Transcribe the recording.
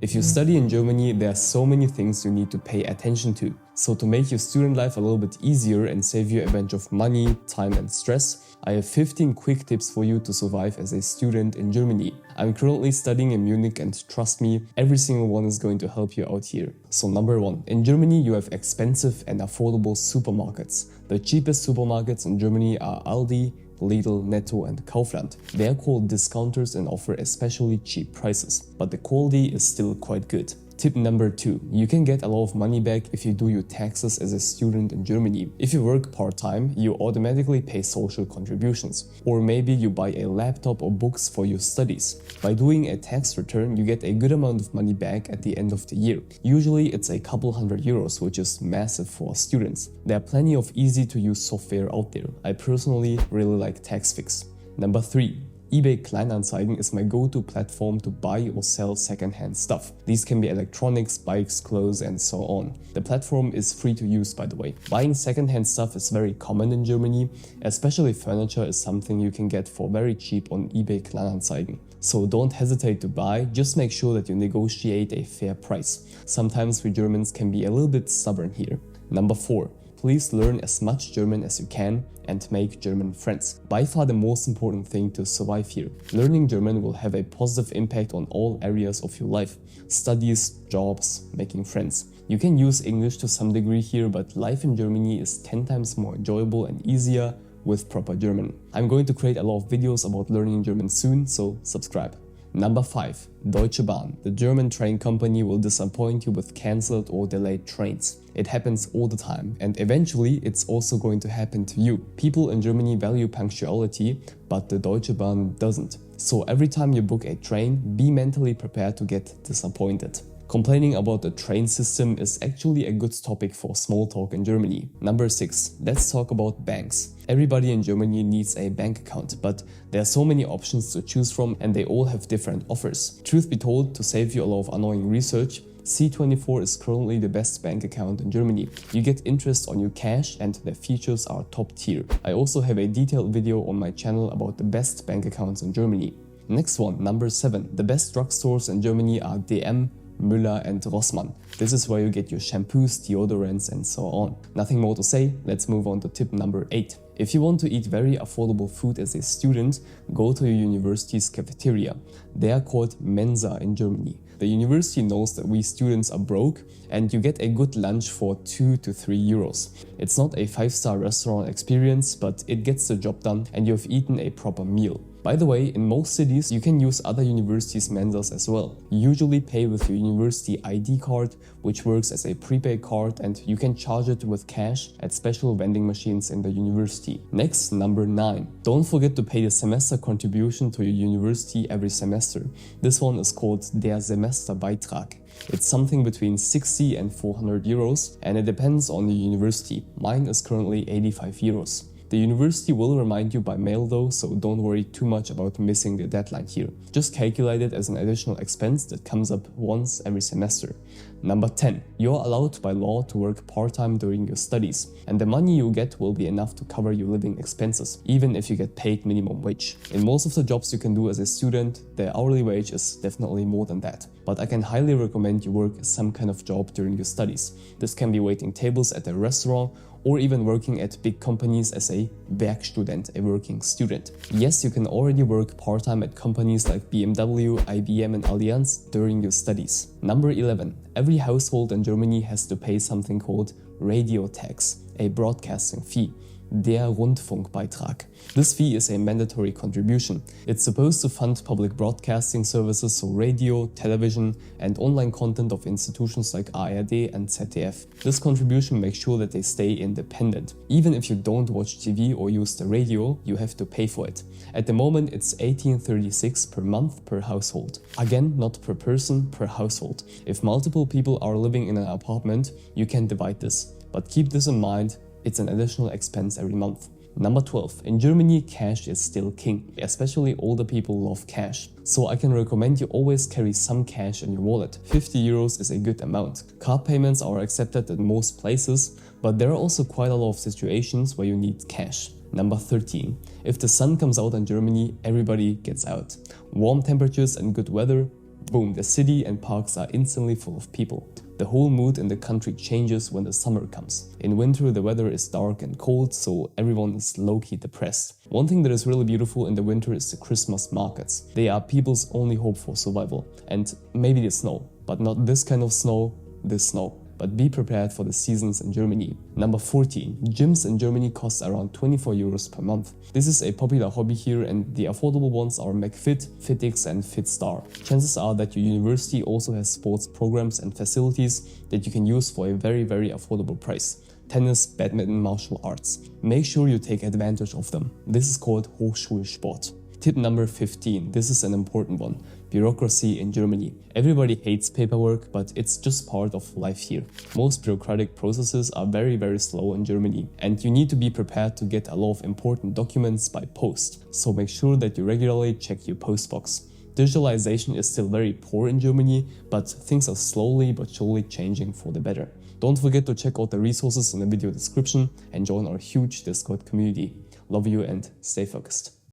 If you study in Germany, there are so many things you need to pay attention to. So to make your student life a little bit easier and save you a bunch of money, time and stress, I have 15 quick tips for you to survive as a student in Germany. I'm currently studying in Munich and trust me, every single one is going to help you out here. So number 1, in Germany you have expensive and affordable supermarkets. The cheapest supermarkets in Germany are Aldi, Lidl, Netto and Kaufland. They are called discounters and offer especially cheap prices, but the quality is still quite good. Tip number 2. You can get a lot of money back if you do your taxes as a student in Germany. If you work part-time, you automatically pay social contributions. Or maybe you buy a laptop or books for your studies. By doing a tax return, you get a good amount of money back at the end of the year. Usually it's a couple €100, which is massive for students. There are plenty of easy-to-use software out there. I personally really like TaxFix. Number 3. eBay Kleinanzeigen is my go-to platform to buy or sell second-hand stuff. These can be electronics, bikes, clothes and so on. The platform is free to use, by the way. Buying second-hand stuff is very common in Germany, especially furniture is something you can get for very cheap on eBay Kleinanzeigen. So don't hesitate to buy, just make sure that you negotiate a fair price. Sometimes we Germans can be a little bit stubborn here. Number 4. Please learn as much German as you can and make German friends. By far the most important thing to survive here. Learning German will have a positive impact on all areas of your life. Studies, jobs, making friends. You can use English to some degree here, but life in Germany is 10 times more enjoyable and easier with proper German. I'm going to create a lot of videos about learning German soon, so subscribe. Number 5. Deutsche Bahn. The German train company will disappoint you with cancelled or delayed trains. It happens all the time and eventually it's also going to happen to you. People in Germany value punctuality, but the Deutsche Bahn doesn't. So every time you book a train, be mentally prepared to get disappointed. Complaining about the train system is actually a good topic for small talk in Germany. Number 6. Let's talk about banks. Everybody in Germany needs a bank account, but there are so many options to choose from and they all have different offers. Truth be told, to save you a lot of annoying research, C24 is currently the best bank account in Germany. You get interest on your cash and the features are top tier. I also have a detailed video on my channel about the best bank accounts in Germany. Next one, number 7. The best drugstores in Germany are DM, Müller and Rossmann. This is where you get your shampoos, deodorants and so on. Nothing more to say, let's move on to tip number 8. If you want to eat very affordable food as a student, go to your university's cafeteria. They are called Mensa in Germany. The university knows that we students are broke and you get a good lunch for 2 to 3 euros. It's not a 5-star restaurant experience, but it gets the job done and you've eaten a proper meal. By the way, in most cities you can use other universities' Mensas as well. You usually pay with your university ID card, which works as a prepaid card, and you can charge it with cash at special vending machines in the university. Next, number 9. Don't forget to pay the semester contribution to your university every semester. This one is called der Semesterbeitrag. It's something between 60 and 400 euros and it depends on the university. Mine is currently 85 euros. The university will remind you by mail though, so don't worry too much about missing the deadline here. Just calculate it as an additional expense that comes up once every semester. Number 10. You're allowed by law to work part-time during your studies, and the money you get will be enough to cover your living expenses, even if you get paid minimum wage. In most of the jobs you can do as a student, the hourly wage is definitely more than that. But I can highly recommend you work some kind of job during your studies. This can be waiting tables at a restaurant, or even working at big companies as a Werkstudent, a working student. Yes, you can already work part-time at companies like BMW, IBM and Allianz during your studies. Number 11. Every household in Germany has to pay something called radio tax, a broadcasting fee. Der Rundfunkbeitrag. This fee is a mandatory contribution. It's supposed to fund public broadcasting services, so radio, television and online content of institutions like ARD and ZDF. This contribution makes sure that they stay independent. Even if you don't watch TV or use the radio, you have to pay for it. At the moment it's 1836 per month per household. Again, not per person, per household. If multiple people are living in an apartment, you can divide this. But keep this in mind, it's an additional expense every month. Number 12. In Germany, cash is still king. Especially older people love cash. So I can recommend you always carry some cash in your wallet. 50 euros is a good amount. Card payments are accepted in most places, but there are also quite a lot of situations where you need cash. Number 13. If the sun comes out in Germany, everybody gets out. Warm temperatures and good weather, Boom, the city and parks are instantly full of people. The whole mood in the country changes when the summer comes. In winter, the weather is dark and cold, so everyone is low-key depressed. One thing that is really beautiful in the winter is the Christmas markets. They are people's only hope for survival. And maybe the snow, but not this kind of snow, this snow. But be prepared for the seasons in Germany. Number 14. Gyms in Germany cost around 24 euros per month. This is a popular hobby here, and the affordable ones are McFit, FitX and FitStar. Chances are that your university also has sports programs and facilities that you can use for a very affordable price. Tennis, badminton, martial arts. Make sure you take advantage of them. This is called Hochschulsport. Tip number 15. This is an important one. Bureaucracy in Germany. Everybody hates paperwork, but it's just part of life here. Most bureaucratic processes are very slow in Germany, and you need to be prepared to get a lot of important documents by post. So make sure that you regularly check your postbox. Digitalization is still very poor in Germany, but things are slowly but surely changing for the better. Don't forget to check out the resources in the video description and join our huge Discord community. Love you and stay focused.